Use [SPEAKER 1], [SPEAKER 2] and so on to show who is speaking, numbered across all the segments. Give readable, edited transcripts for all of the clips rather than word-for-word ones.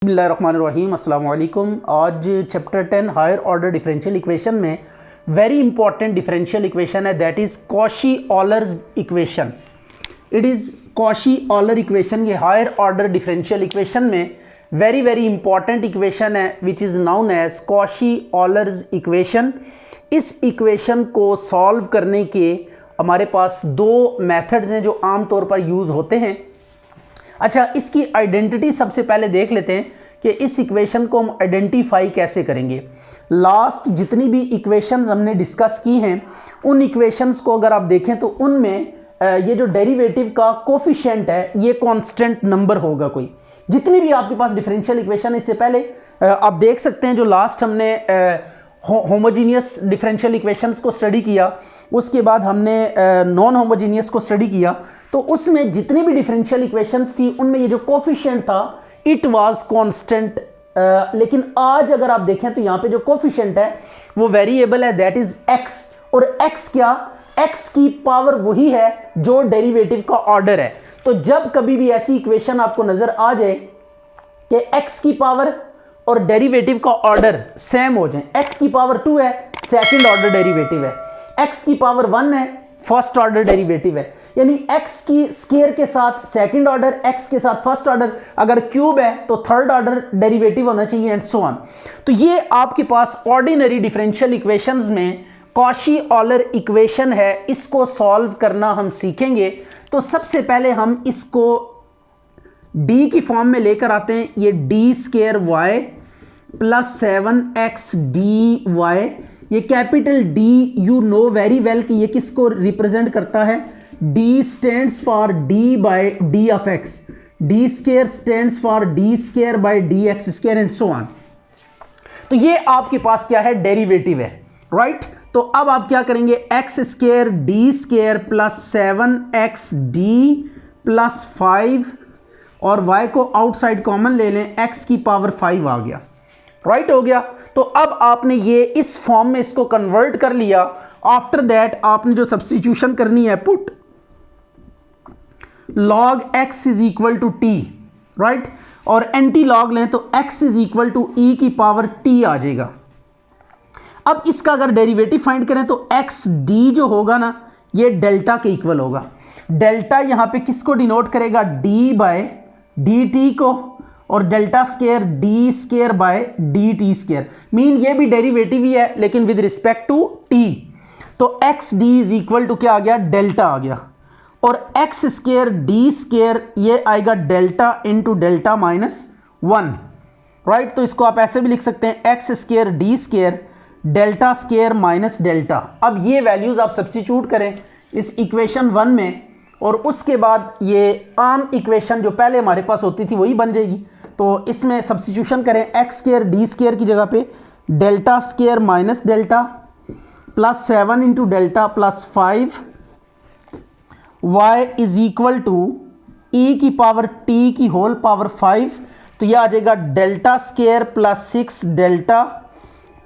[SPEAKER 1] बिस्मिल्लाहिर्रहमानिर्रहीम अस्सलाम वालेकुम। आज chapter 10 higher order differential equation में वेरी इंपॉर्टेंट डिफरेंशियल इक्वेशन है, that is Cauchy Euler equation. It is Cauchy Euler equation. ये हायर ऑर्डर डिफरेंशियल इक्वेशन में वेरी इंपॉर्टेंट इक्वेशन है which is known as Cauchy Euler equation. इस इक्वेशन को solve करने के हमारे पास दो मेथड्स हैं जो आम तौर पर यूज़ होते हैं। अच्छा, इसकी आइडेंटिटी सबसे पहले देख लेते हैं कि इस इक्वेशन को हम आइडेंटिफाई कैसे करेंगे। लास्ट जितनी भी इक्वेशंस हमने डिस्कस की हैं उन इक्वेशंस को अगर आप देखें तो उनमें ये जो डेरिवेटिव का कोफिशिएंट है ये कांस्टेंट नंबर होगा कोई। जितनी भी आपके पास डिफरेंशियल इक्वेशन, इससे पहले आप देख सकते हैं जो लास्ट हमने होमोजीनियस डिफरेंशियल इक्वेशंस को स्टडी किया, उसके बाद हमने नॉन होमोजीनियस को स्टडी किया, तो उसमें जितनी भी डिफरेंशियल इक्वेशंस थी उनमें ये जो कोफिशिएंट था इट वाज कांस्टेंट। लेकिन आज अगर आप देखें तो यहाँ पे जो कोफिशिएंट है वो वेरिएबल है, दैट इज एक्स। और एक्स क्या, एक्स की पावर वही है जो डेरिवेटिव का ऑर्डर है। तो जब कभी भी ऐसी इक्वेशन आपको नजर आ जाए कि एक्स की पावर और डेरिवेटिव का ऑर्डर सेम हो जाए, x की पावर 2 है सेकंड ऑर्डर डेरिवेटिव है, x की पावर 1 है फर्स्ट ऑर्डर डेरिवेटिव है, यानी x की स्क्वायर के साथ सेकंड ऑर्डर, x के साथ फर्स्ट ऑर्डर, अगर क्यूब है तो थर्ड ऑर्डर डेरिवेटिव होना चाहिए एंड सो ऑन। तो ये आपके पास ऑर्डिनरी डिफरेंशियल इक्वेशंस में कॉशी-ऑयलर इक्वेशन है, इसको सॉल्व करना हम सीखेंगे। तो सबसे पहले हम इसको डी की फॉर्म में लेकर आते हैं। ये D square Y plus 7x D Y, ये capital D you know very well कि ये किसको रिप्रेजेंट करता है। D stands for D by D of x, D square stands for D square by D X square and so on. तो ये आपके पास क्या है, डेरिवेटिव है, राइट। तो अब आप क्या करेंगे, x square D square plus 7x D plus 5 और y को आउटसाइड कॉमन ले लें, x की पावर 5 आ गया, राइट हो गया। तो अब आपने ये इस फॉर्म में इसको कन्वर्ट कर लिया। आफ्टर दैट आपने जो सब्स्टिट्यूशन करनी है, put log x is equal to T, right, और एंटी लॉग लें तो x is equal to e की पावर t आ जाएगा। अब इसका अगर डेरिवेटिव फाइंड करें तो एक्स डी जो होगा ना ये डेल्टा के इक्वल होगा। डेल्टा यहां पे किसको डिनोट करेगा, डी बाय डी टी को, और delta square D square by D T square. Mean ये भी डेरिवेटिव ही है लेकिन विद रिस्पेक्ट टू टी। तो X D is equal to क्या आ गया, डेल्टा आ गया, और एक्स स्क्वायर डी स्क्वायर ये आएगा delta into delta minus 1, right. तो इसको आप ऐसे भी लिख सकते हैं, x square D square delta square minus delta. अब ये वैल्यूज आप सब्स्टिट्यूट करें इस इक्वेशन 1 में, और उसके बाद ये आम इक्वेशन जो पहले हमारे पास होती थी वही बन जाएगी। तो इसमें सब्स्टिट्यूशन करें, एक्स स्क्वायर डी स्क्वायर की जगह पे delta square minus delta plus 7 into delta plus 5 y is equal to e की पावर t की होल पावर 5। तो यह आ जाएगा delta square plus 6 delta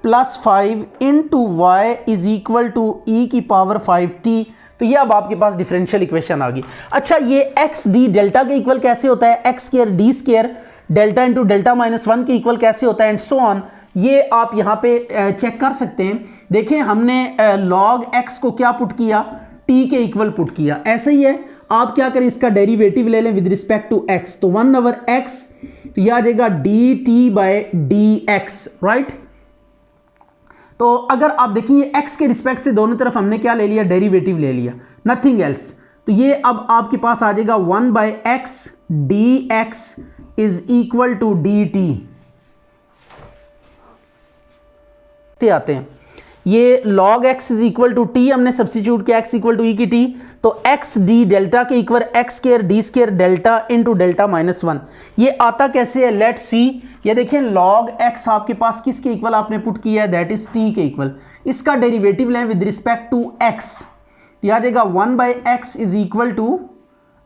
[SPEAKER 1] plus 5 into Y is equal to e की पावर 5t। तो ये अब आपके पास डिफरेंशियल इक्वेशन आ गई। अच्छा, ये एक्स डी डेल्टा के इक्वल कैसे होता है, x square D square delta into delta minus 1 के इक्वल कैसे होता है एंड सो ऑन। ये आप यहाँ पे चेक कर सकते हैं। देखें, हमने लॉग एक्स को क्या पुट किया, टी के इक्वल पुट किया। ऐसे ही है, आप क्या करें, इसका डेरिवेटिव ले लें विद रिस्पेक्ट टू एक्स। तो 1 ओवर एक्स, तो यह आ जाएगा D T by D X, right. तो अगर आप देखिए x के रिस्पेक्ट से दोनों तरफ हमने क्या ले लिया, डेरिवेटिव ले लिया, नथिंग एल्स। तो ये अब आपके पास आ जाएगा 1 by X D X is equal to D T. आते हैं, ये log x is equal to T हमने सब्स्टिट्यूट किया, x इक्वल टू ई की टी। तो x डी डेल्टा के equal X square D square delta into delta minus 1। ये आता कैसे है, लेट्स सी। ये देखिए, log x आपके पास किसके इक्वल आपने पुट किया है, दैट इज t के इक्वल। इसका डेरिवेटिव लें विद रिस्पेक्ट टू x, तो आ जाएगा 1 by X is equal to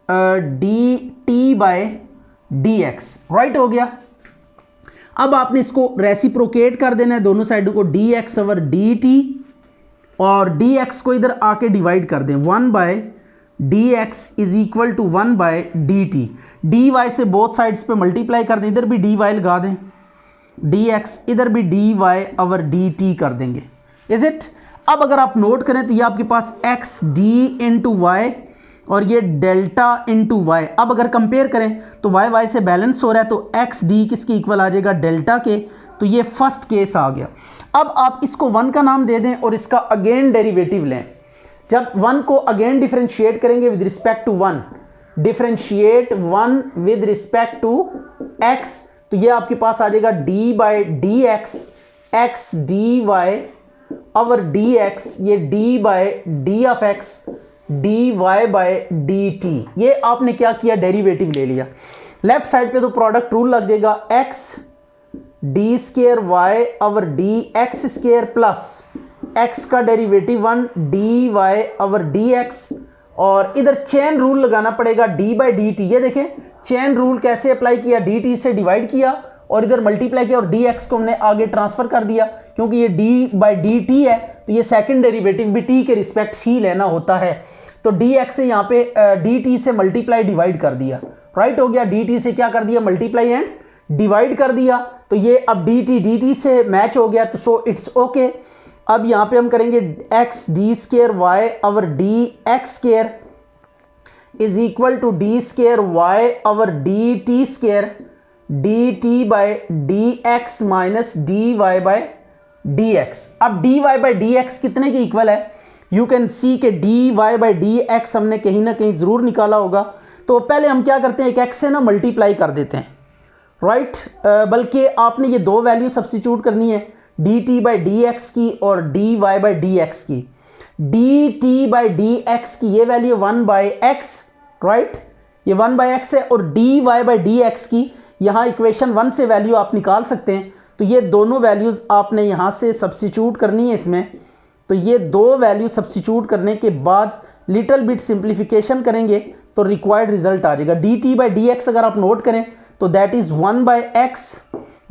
[SPEAKER 1] D T by D X, right हो गया। अब आपने इसको रेसिप्रोकेट कर देना है दोनों साइडों को, D X over D T, और डी एक्स को इधर आके डिवाइड कर दें, 1 by D X is equal to 1 by D T. D Y से बोथ साइड्स पे मल्टीप्लाई कर दें, इधर भी डी वाई लगा दें, डी एक्स इधर भी D Y over D T कर देंगे। Is it? अब अगर आप नोट करें तो ये आपके पास एक्स डी इंटू वाई और ये डेल्टा इंटू वाई। अब अगर कंपेयर करें तो वाई वाई से बैलेंस हो रहा है, तो एक्स डी किसके इक्वल आ जाएगा? डेल्टा के। तो ये फर्स्ट केस आ गया। अब आप इसको 1 का नाम दे दें और इसका अगेन डेरिवेटिव लें। जब 1 को अगेन डिफरेंशिएट करेंगे with respect to 1, differentiate 1 with respect to x, तो ये आपके पास आ जाएगा d by D x, x D Y over D x, ये d by d of x D Y by D t. ये आपने क्या किया? डेरिवेटिव ले लिया। लेफ्ट साइड पे तो प्रोडक्ट रूल लग जाएगा, X D square Y over D X square plus X का derivative 1 D Y over D X, और इधर चेन रूल लगाना पड़ेगा डी बाई डी टी। ये देखें चेन रूल कैसे अप्लाई किया, डी टी से डिवाइड किया और इधर मल्टीप्लाई किया और डी एक्स को हमने आगे ट्रांसफर कर दिया, क्योंकि ये डी बाई डी टी है तो ये सेकंड डेरिवेटिव भी टी के रिस्पेक्ट ही लेना होता है। तो डी एक्स से यहाँ पे डी टी से मल्टीप्लाई डिवाइड कर दिया, राइट हो गया। डी टी से क्या कर दिया? मल्टीप्लाई एंड डिवाइड कर दिया। तो ये अब डी टी से मैच हो गया, तो सो इट्स ओके। अब यहाँ पे हम करेंगे X D square Y over D X square is equal to D square Y over D T square D T by D X minus D Y by D X. अब D Y by D X कितने के इक्वल है? You can see के D Y by D X हमने कहीं ना कहीं ज़रूर निकाला होगा। तो पहले हम क्या करते हैं, एक एक्स से ना मल्टीप्लाई कर देते हैं, राइट। बल्कि आपने ये दो वैल्यू सब्स्टिट्यूट करनी है, D T by D x की और D Y by D x की। D T by D x की ये वैल्यू 1 बाई एक्स, राइट, ये 1 बाई एक्स है, और D Y by D x की यहाँ इक्वेशन 1 से वैल्यू आप निकाल सकते हैं। तो ये दोनों वैल्यूज़ आपने यहाँ से सब्स्टिट्यूट करनी है इसमें। तो ये दो वैल्यू सब्स्टिट्यूट करने के बाद लिटिल बिट सिंप्लीफिकेशन करेंगे तो रिक्वायर्ड रिजल्ट आ जाएगा। D T by D x अगर आप नोट करें तो that is 1 by x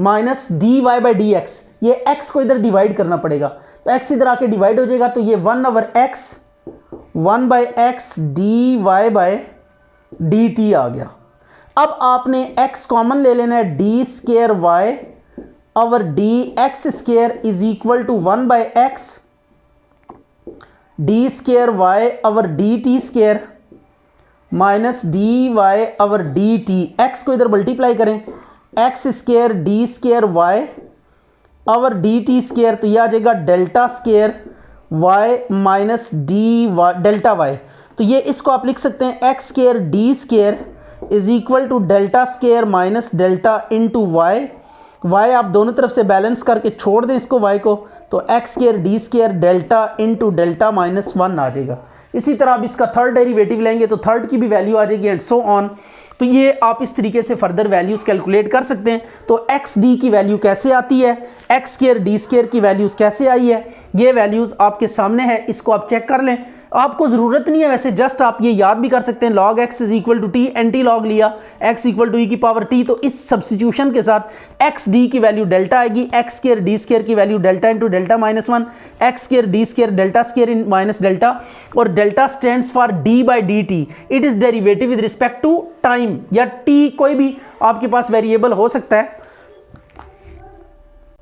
[SPEAKER 1] minus D Y by D x. ये एक्स को इधर डिवाइड करना पड़ेगा, तो एक्स इधर आके डिवाइड हो जाएगा, तो ये 1 over X 1 by X D Y by D T आ गया। अब आपने x कॉमन ले लेना है, D square Y over D X square is equal to 1 by X D square Y over D T square minus D Y over D T. X को इधर multiply करें, X square D square Y over D T square, तो यह आ जाएगा delta square Y minus d delta y. तो ये इसको आप लिख सकते हैं x square D square is equal to delta square minus delta into y. Y आप दोनों तरफ से बैलेंस करके छोड़ दें इसको वाई को, तो x square D square delta into delta minus 1 आ जाएगा। इसी तरह आप इसका थर्ड डेरिवेटिव लेंगे तो थर्ड की भी वैल्यू आ जाएगी एंड सो ऑन। तो ये आप इस तरीके से फर्दर वैल्यूज़ कैलकुलेट कर सकते हैं। तो एक्स डी की वैल्यू कैसे आती है, एक्स स्केयर डी स्केयर की वैल्यूज़ कैसे आई है, ये वैल्यूज़ आपके सामने है, इसको आप चेक कर लें। आपको ज़रूरत नहीं है वैसे, जस्ट आप ये याद भी कर सकते हैं, log X is equal to T, anti log लिया एक्स इक्वल टू ई की पावर टी, तो इस सब्स्टिट्यूशन के साथ एक्स डी की वैल्यू डेल्टा आएगी, एक्स स्केयर डी स्केयर की value delta into delta minus 1, X square D square delta square in minus delta, और delta stands for D by D T, it is derivative with respect to time, या T कोई भी आपके पास variable हो सकता है।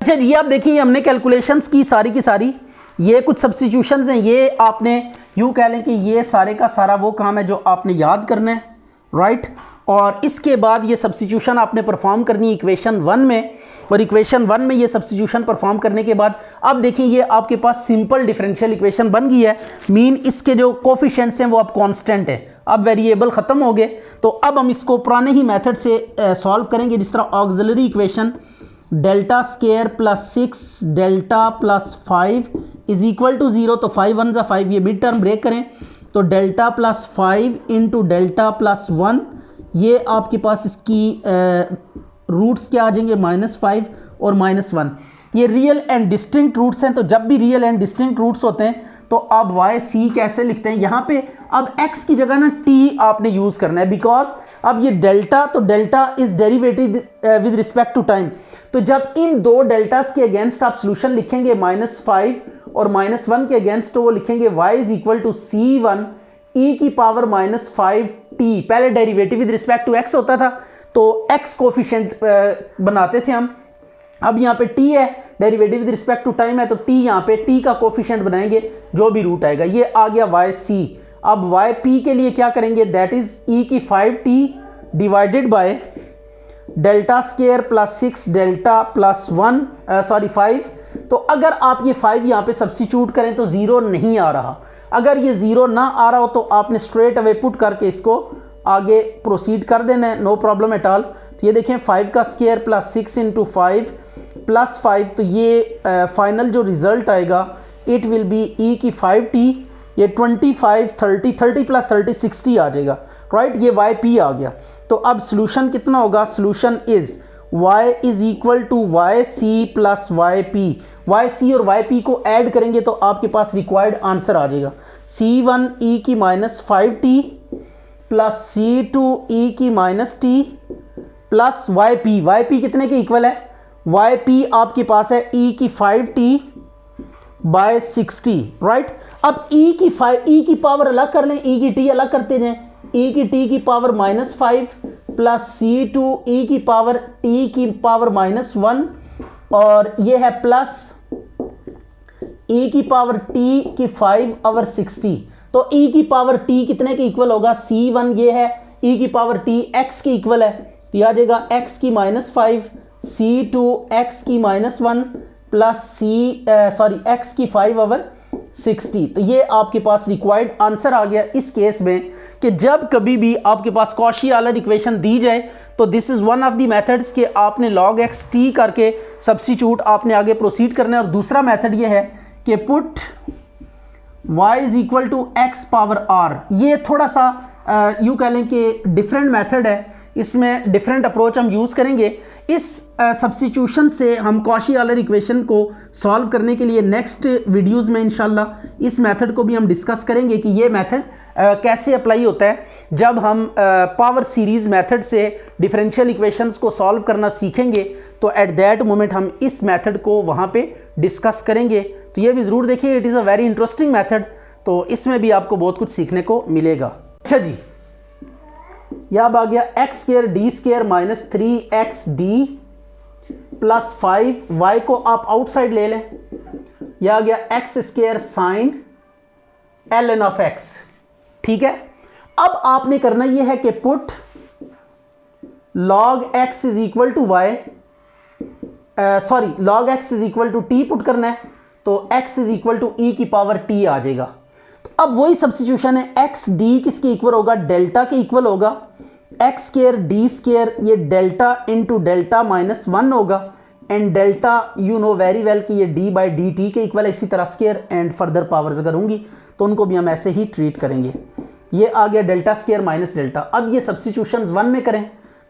[SPEAKER 1] अच्छा ये आप देखिए हमने कैलकुलेशंस की सारी, ये कुछ सब्स्टिट्यूशंस हैं, ये आपने यूँ कह लें कि ये सारे का सारा वो काम है जो आपने याद करना है, राइट। और इसके बाद ये सब्स्टिट्यूशन आपने परफॉर्म करनी है इक्वेशन 1 में, और इक्वेशन 1 में ये सब्स्टिट्यूशन परफॉर्म करने के बाद अब देखिए ये आपके पास सिंपल डिफरेंशियल इक्वेशन बन गई है। मीन इसके जो कोफिशिएंट्स हैं वो अब कांस्टेंट है, अब वेरिएबल ख़त्म हो गए। तो अब हम इसको पुराने ही मेथड से सॉल्व करेंगे, जिस तरह auxiliary equation delta square plus 6 delta plus 5 is equal to 0, तो 5 1 जा 5, ये मिड टर्म ब्रेक करें तो delta plus 5 into delta plus 1, ये आपके पास इसकी रूट्स क्या आ जाएंगे -5 और -1। ये रियल एंड डिस्टिंक्ट रूट्स हैं, तो जब भी रियल एंड डिस्टिंक्ट रूट्स होते हैं तो आप वाई सी कैसे लिखते हैं, यहाँ पे अब x की जगह ना टी आपने यूज़ करना है, बिकॉज अब ये डेल्टा, तो delta is derivative with respect to time. तो जब इन दो डेल्टास के अगेंस्ट आप सोल्यूशन लिखेंगे -5 और -1 के अगेंस्ट, तो वो लिखेंगे y is equal to C1 e की पावर -5t, पहले derivative with respect to x होता था तो x कोफिशिएंट बनाते थे हम। अब यहाँ पे t है, derivative with respect to time है तो t यहाँ पे t का कोफिशिएंट बनाएंगे जो भी रूट आएगा। ये आ गया yc। अब yp के लिए क्या करेंगे, दैट इज e की 5t divided by delta square plus 6 delta plus 5। तो अगर आप ये 5 यहाँ पे सब्स्टिट्यूट करें तो 0 नहीं आ रहा। अगर ये 0 ना आ रहा हो तो आपने स्ट्रेट अवे पुट करके इसको आगे प्रोसीड कर देना है, नो प्रॉब्लम एट ऑल। तो ये देखें 5 का स्केयर प्लस 6 इंटू 5 प्लस 5, तो ये फाइनल जो रिजल्ट आएगा इट विल बी ई की 5t, ये 25 30 प्लस 30 60 आ जाएगा, राइट। ये वाई पी आ गया। तो अब सोल्यूशन कितना होगा, solution is y is equal to y c plus y p. Y c और वाई पी को ऐड करेंगे तो आपके पास रिक्वायर्ड आंसर आ जाएगा c1 e की -5t प्लस c2 e की -t प्लस वाई पी कितने के इक्वल है, वाई पी आपके पास है e की 5t बाय 60, राइट। अब e की पावर अलग कर लें, e की t अलग करते जाएं, e की t की पावर -5 प्लस c2 e की पावर t की पावर -1 और ये है प्लस e की पावर t की 5 और 60। तो e की पावर t कितने के इक्वल होगा, c1 ये है, e की पावर t x के इक्वल है तो यह आ जाएगा x की -5 c2 x की -1 प्लस x की 5 और 60। तो ये आपके पास रिक्वायर्ड आंसर आ गया इस केस में कि जब कभी भी आपके पास कॉशी ऑयलर इक्वेशन दी जाए तो this is one of the methods कि आपने log x t करके सब्स्टिट्यूट आपने आगे प्रोसीड करना है। और दूसरा मेथड ये है कि put y is equal to x power r। ये थोड़ा सा यूँ कह लें कि डिफरेंट मेथड है, इसमें डिफरेंट अप्रोच हम यूज़ करेंगे। इस सब्स्टिट्यूशन से हम कॉशी ऑयलर इक्वेशन को सॉल्व करने के लिए नेक्स्ट वीडियोस में इंशाल्लाह इस मेथड को भी हम डिस्कस करेंगे कि ये मेथड कैसे अप्लाई होता है। जब हम पावर सीरीज़ मेथड से डिफरेंशियल इक्वेशंस को सॉल्व करना सीखेंगे तो एट दैट मोमेंट हम इस मेथड को वहाँ पे डिस्कस करेंगे। तो ये भी ज़रूर देखिए, it is a very interesting method, तो इसमें भी आपको बहुत कुछ सीखने को मिलेगा। अच्छा जी, यह अब आ गया x square D square minus 3xd plus 5, y को आप आउटसाइड ले लें, यह आ गया x square sine ln of x, ठीक है। अब आपने करना यह है कि put log x is equal to y, log x is equal to t put करना है तो x is equal to e की पावर t आ जाएगा। तो अब वही सब्स्टिट्यूशन है, x d किसके इक्वल होगा, डेल्टा के इक्वल होगा, एक्स स्क्वायर डी स्क्वायर ये डेल्टा इंटू डेल्टा -1 होगा and delta U know very well कि ये d बाई डी टी के इक्वल है। इसी तरह स्क्वायर एंड फर्दर पावर्स अगर होंगी तो उनको भी हम ऐसे ही ट्रीट करेंगे। ये आ गया डेल्टा स्क्वायर माइनस डेल्टा। अब ये सब्स्टिट्यूशन 1 में करें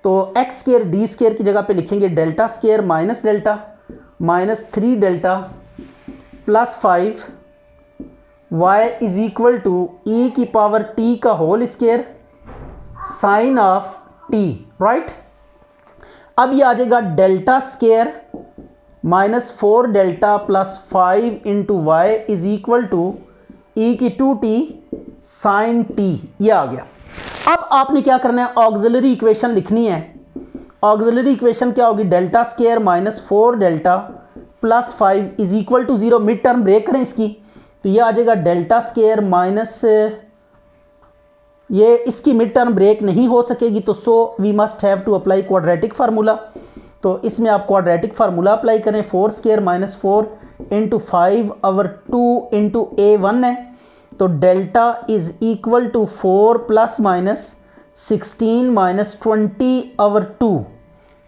[SPEAKER 1] तो एक्स स्क्वायर डी स्क्वायर की जगह पे लिखेंगे delta square minus delta minus 3 delta plus 5 y is equal to e की पावर t का whole square sine of t, right. अब ये आ जाएगा delta square minus 4 delta plus 5 into Y is equal to e की 2t sine t, ये आ गया। अब आपने क्या करना है, ऑक्सिलरी इक्वेशन लिखनी है। ऑक्सिलरी इक्वेशन क्या होगी, delta square minus 4 delta plus 5 is equal to 0। Mid term break करें इसकी तो ये आ जाएगा डेल्टा स्क्वायर माइनस, ये इसकी मिड टर्म ब्रेक नहीं हो सकेगी तो so we must have to apply quadratic formula. तो इसमें आप क्वाड्रेटिक फार्मूला अप्लाई करें, 4 स्क्वायर माइनस 4 इंटू 5 और 2 इंटू a1 है तो delta is equal to 4 plus minus 16 minus 20 और 2,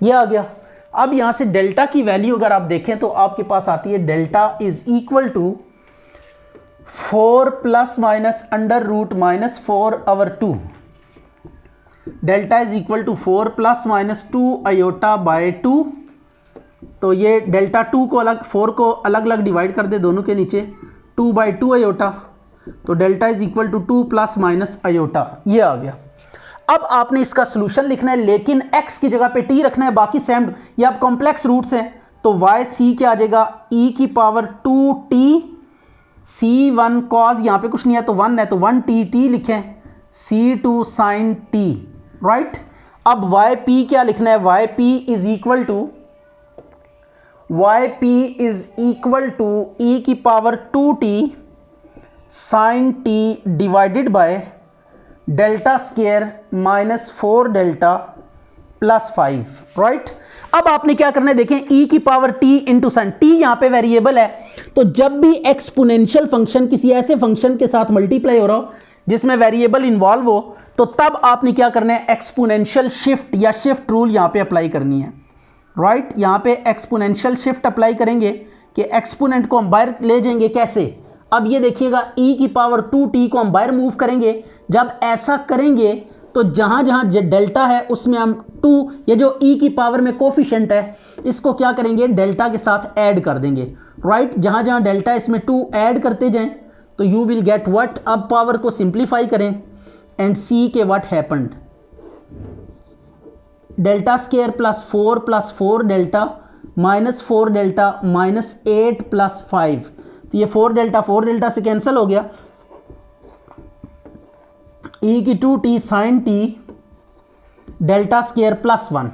[SPEAKER 1] ये आ गया। अब यहाँ से डेल्टा की वैल्यू अगर आप देखें तो आपके पास आती है delta is equal to 4 plus minus under root minus 4 और 2, delta is equal to 4 plus minus 2 iota by 2। तो ये डेल्टा 2 को अलग 4 को अलग अलग डिवाइड कर दे दोनों के नीचे 2 बाई 2 आयोटा, तो delta is equal to 2 plus minus iota, ये आ गया। अब आपने इसका सोल्यूशन लिखना है लेकिन x की जगह पे t रखना है, बाकी सेम। ये अब कॉम्प्लेक्स रूट्स हैं तो y c क्या आ जाएगा, e की पावर 2t C1 कॉज, यहाँ पे कुछ नहीं है तो 1 है तो 1t लिखें, C2 साइन t, राइट। अब yp क्या लिखना है, yp is equal to e की power 2t sine t divided by delta square minus 4 delta plus 5, right. अब आपने क्या करना है, देखें e की power t into sine, t यहाँ पे वेरिएबल है, तो जब भी एक्सपोनेंशियल फंक्शन किसी ऐसे फंक्शन के साथ मल्टीप्लाई हो रहा हो जिसमें वेरिएबल इन्वॉल्व हो, तो तब आपने क्या करना है, एक्सपोनेंशियल शिफ्ट या शिफ्ट रूल यहाँ पे अप्लाई करनी है, राइट। यहाँ पे एक्सपोनेंशियल शिफ्ट अप्लाई करेंगे कि एक्सपोनेंट को हम बाहर ले जाएंगे, कैसे, अब ये देखिएगा e की पावर 2t को हम बाहर मूव करेंगे। जब ऐसा करेंगे तो जहाँ जहाँ डेल्टा है उसमें हम 2, ये जो e की पावर में कोफिशिएंट है इसको क्या करेंगे, डेल्टा के साथ ऐड कर देंगे, राइट। जहाँ जहाँ डेल्टा इसमें 2 ऐड करते जाएं तो यू विल गेट व्हाट। अब पावर को सिंप्लीफाई करें एंड सी के what happened, delta square plus 4 delta minus 4 delta minus 8 plus 5, तो ये 4 डेल्टा से कैंसिल हो गया, e की 2t sine t delta square plus 1।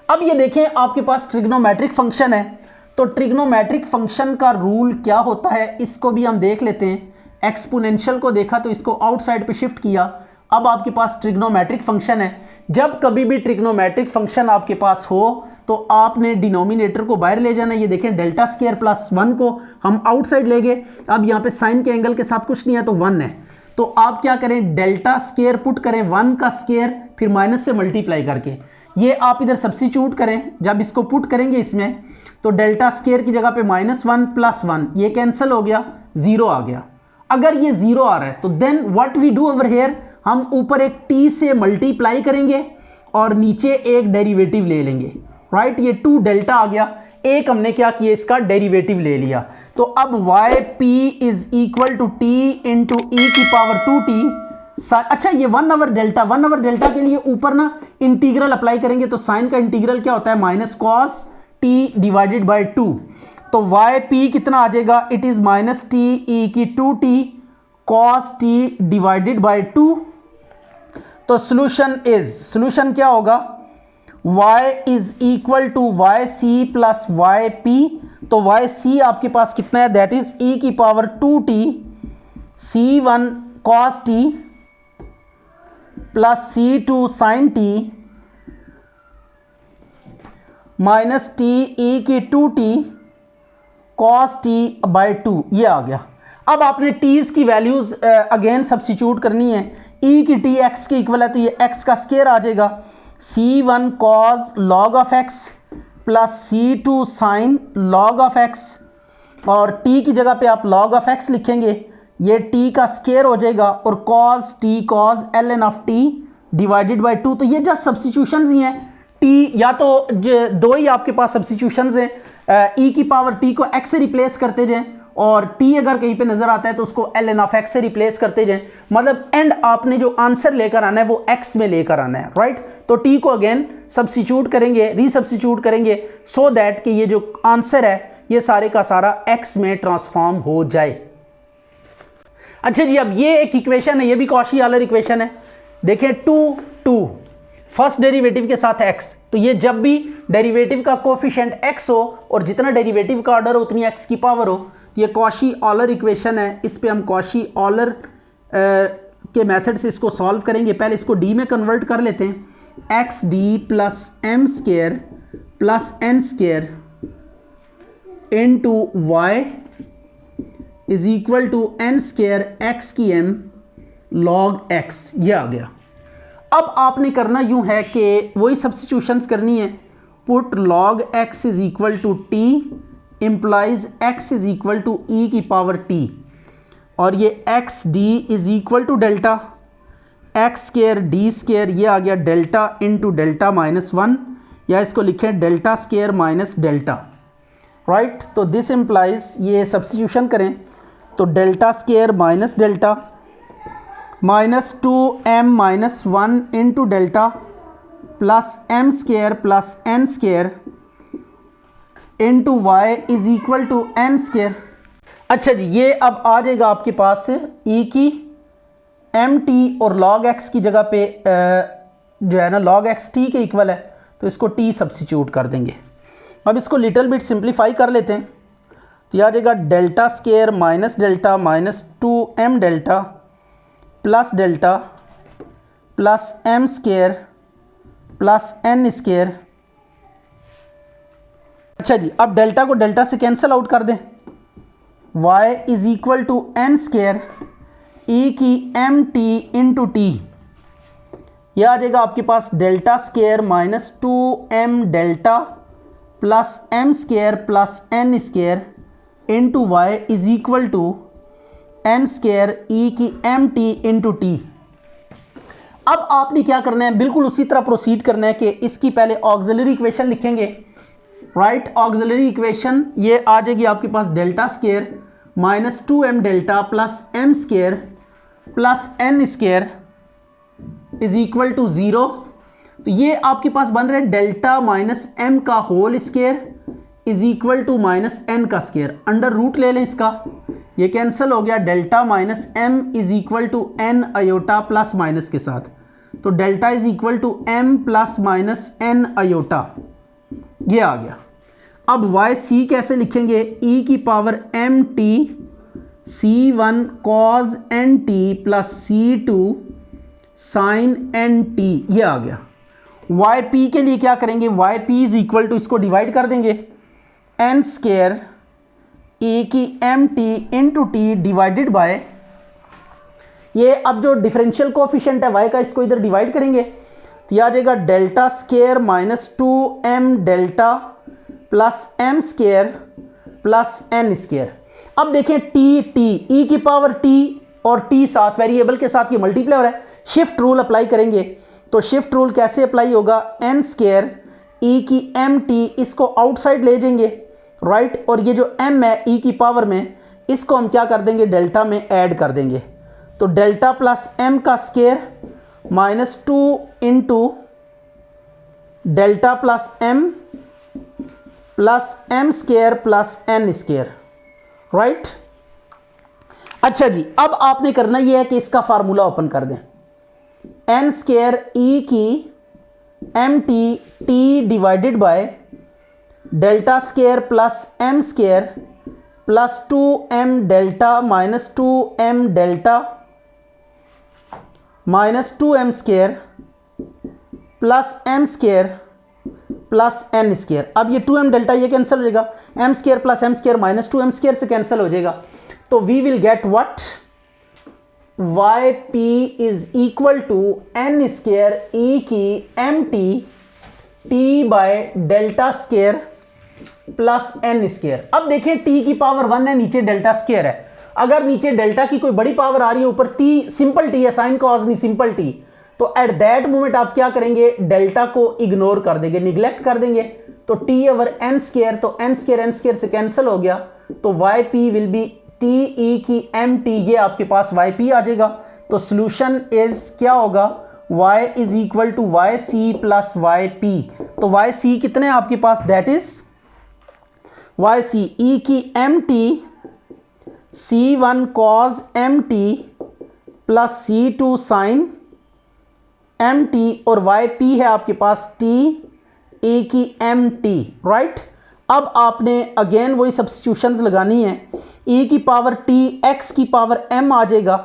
[SPEAKER 1] अब ये देखें आपके पास ट्रिग्नोमेट्रिक फंक्शन है, तो ट्रिग्नोमेट्रिक फंक्शन का रूल क्या होता है इसको भी हम देख लेते हैं। एक्सपोनेंशियल को देखा तो इसको आउटसाइड पे शिफ्ट किया, अब आपके पास ट्रिग्नोमेट्रिक फंक्शन है। जब कभी भी ट्रिग्नोमेट्रिक फंक्शन आपके पास हो तो आपने डिनोमिनेटर को बाहर ले जाना। ये देखें डेल्टा स्क्वायर प्लस 1 को हम आउटसाइड ले गए, अब यहाँ पे साइन के एंगल के साथ कुछ नहीं है तो 1 है, तो आप क्या करें, डेल्टा स्क्वायर पुट करें 1 का स्क्वायर फिर माइनस से मल्टीप्लाई करके, ये आप इधर सब्स्टिट्यूट करें। जब इसको पुट करेंगे इसमें तो डेल्टा स्क्वायर की जगह पे -1 प्लस 1, ये कैंसिल हो गया, 0 आ गया। अगर ये 0 आ रहा है तो then what we do over here, हम ऊपर एक t से मल्टीप्लाई करेंगे और नीचे एक डेरिवेटिव ले लेंगे, राइट। ये 2 डेल्टा आ गया, एक हमने क्या किया, इसका डेरिवेटिव ले लिया, तो अब yp is equal to t into e की पावर 2t। अच्छा ये 1 ओवर डेल्टा के लिए ऊपर ना इंटीग्रल अप्लाई करेंगे, तो साइन का इंटीग्रल क्या होता है, minus cos t divided bye 2, तो yp कितना आ जाएगा, it is minus t e की 2t cos t divided bye 2। तो सॉल्यूशन क्या होगा, y is equal to y c plus y p, तो वाई सी आपके पास कितना है, दैट इज e की power 2t c1 cos t plus c2 sin t minus t e की 2t cos t बाई 2, ये आ गया। अब आपने t's की वैल्यूज अगेन सब्स्टिट्यूट करनी है, e की t x के इक्वल है तो ये x का स्क्वायर आ जाएगा, c1 cos log of x plus c2 sin log of x, और t की जगह पे आप log of x लिखेंगे, ये t का स्क्वायर हो जाएगा, और cos t cos ln of t divided bye 2, तो ये जस्ट सब्स्टिट्यूशंस ही हैं। t या तो दो ही आपके पास सब्स्टिट्यूशंस हैं, e की पावर t को x से रिप्लेस करते जाएं, और t अगर कहीं पे नजर आता है तो उसको ln of x से रिप्लेस करते जाएं, मतलब एंड आपने जो आंसर लेकर आना है वो x में लेकर आना है, राइट। तो t को अगेन सब्स्टिट्यूट करेंगे, रीसब्स्टिट्यूट करेंगे, सो दैट कि ये जो आंसर है ये सारे का सारा x में ट्रांसफॉर्म हो जाए। अच्छा जी, अब ये एक इक्वेशन है, ये भी कॉशी ऑलर इक्वेशन है। देखें 2 फर्स्ट डेरिवेटिव के साथ x, तो ये जब भी डेरिवेटिव का कोफिशिएंट x हो और जितना डेरिवेटिव का ऑर्डर हो उतनी x की पावर हो, ये कॉशी ऑलर इक्वेशन है। इस पे हम कॉशी ऑलर के मेथड से इसको सॉल्व करेंगे। पहले इसको d में कन्वर्ट कर लेते हैं, x d plus m square plus n square into y is equal to n square x की एम लॉग एक्स, ये आ गया। अब आपने करना यूं है कि वही सब्स्टिट्यूशंस करनी है, put log X is equal to T implies X is equal to E की पावर टी, और ये X D is equal to delta X square D square, ये आ गया डेल्टा इंटू डेल्टा -1, या इसको लिखें delta square minus delta, right. तो दिस इम्प्लाइज, ये सब्स्टिट्यूशन करें तो delta square minus delta minus 2m-1 into delta plus m square plus n square into Y is equal to n square. अच्छा जी, ये अब आ जाएगा आपके पास e की mt और log x की जगह पे जो है ना log x t के इक्वल है, तो इसको t सब्सिट्यूट कर देंगे। अब इसको लिटिल बिट सिंप्लीफाई कर लेते हैं, तो यह आ जाएगा delta square minus delta minus 2m delta plus delta plus m square plus n square. अच्छा जी, अब डेल्टा को डेल्टा से कैंसिल आउट कर दें, y is equal to n square e की mt इंटू टी। यह आ जाएगा आपके पास delta square minus 2m delta plus m square plus n square into Y is equal to n square e की mt into T. अब आपने क्या करना है, बिल्कुल उसी तरह प्रोसीड करना है कि इसकी पहले ऑक्सिलरी इक्वेशन लिखेंगे, राइट। ऑक्सिलरी इक्वेशन ये आ जाएगी आपके पास delta square minus 2m delta plus m square plus n square is equal to 0। तो ये आपके पास बन रहा है डेल्टा माइनस m का whole square is equal to minus n का स्केयर। अंडर रूट ले लें इसका, ये कैंसिल हो गया, delta minus m is equal to n iota plus minus के साथ, तो delta is equal to m plus minus n iota, ये आ गया। अब वाई सी कैसे लिखेंगे, e की power m t c1 cos nt plus c2 sin nt, ये आ गया। वाई पी के लिए क्या करेंगे, y p is equal to, इसको डिवाइड कर देंगे, n स्केयर e की m t into t divided by, ये अब जो डिफरेंशियल कोफिशिएंट है y का, इसको इधर डिवाइड करेंगे, तो यह आ जाएगा delta square minus 2m delta plus m square plus n square. अब देखें टी e की पावर t और t साथ वेरिएबल के साथ ये मल्टीप्लाई है, शिफ्ट रूल अप्लाई करेंगे, तो शिफ्ट रूल कैसे अप्लाई होगा, n स्केयर e की mt इसको आउटसाइड ले जाएंगे, राइट, और ये जो m है e की पावर में, इसको हम क्या कर देंगे, डेल्टा में ऐड कर देंगे, तो डेल्टा प्लस m का square minus 2 into delta plus m plus m square plus n square, right. अच्छा जी, अब आपने करना यह है कि इसका फार्मूला ओपन कर दें, n स्केयर e की m t divided by delta square plus m square plus 2m delta minus 2m delta minus 2m square plus m square plus n square. अब ये 2m डेल्टा ये cancel हो जाएगा, m square plus m square minus 2m square से cancel हो जाएगा, तो we will get what, y p is equal to n square e की m t by delta square plus n square. अब देखें t की पावर 1 है, नीचे डेल्टा स्केयर है, अगर नीचे डेल्टा की कोई बड़ी पावर आ रही है, ऊपर t सिंपल t है, साइन कॉज नहीं सिंपल t, तो एट दैट मोमेंट आप क्या करेंगे, डेल्टा को इग्नोर कर देंगे, निग्लेक्ट कर देंगे, तो t ओवर n स्केयर, तो n स्केयर से कैंसिल हो गया, तो y p will be t e की एम टी, ये आपके पास वाई पी आ जाएगा। तो सोल्यूशन इज क्या होगा, y is equal to y c plus y p. तो वाई सी कितने हैं आपके पास, that is y c e की m t c1 cos mt plus c2 sin mt, और वाई पी है आपके पास t e की एम टी, राइट। अब आपने अगेन वही सब्स्टिट्यूशंस लगानी है, e की पावर t x की पावर m आ जाएगा,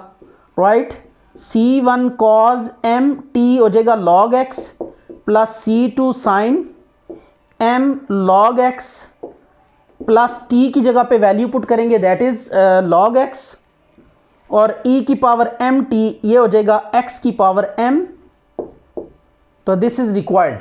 [SPEAKER 1] राइट, c1 cos mt हो जाएगा log x plus c2 sin m log x plus t की जगह पे वैल्यू पुट करेंगे, दैट इज log x, और e की पावर mt ये हो जाएगा x की पावर m, तो दिस इज रिक्वायर्ड।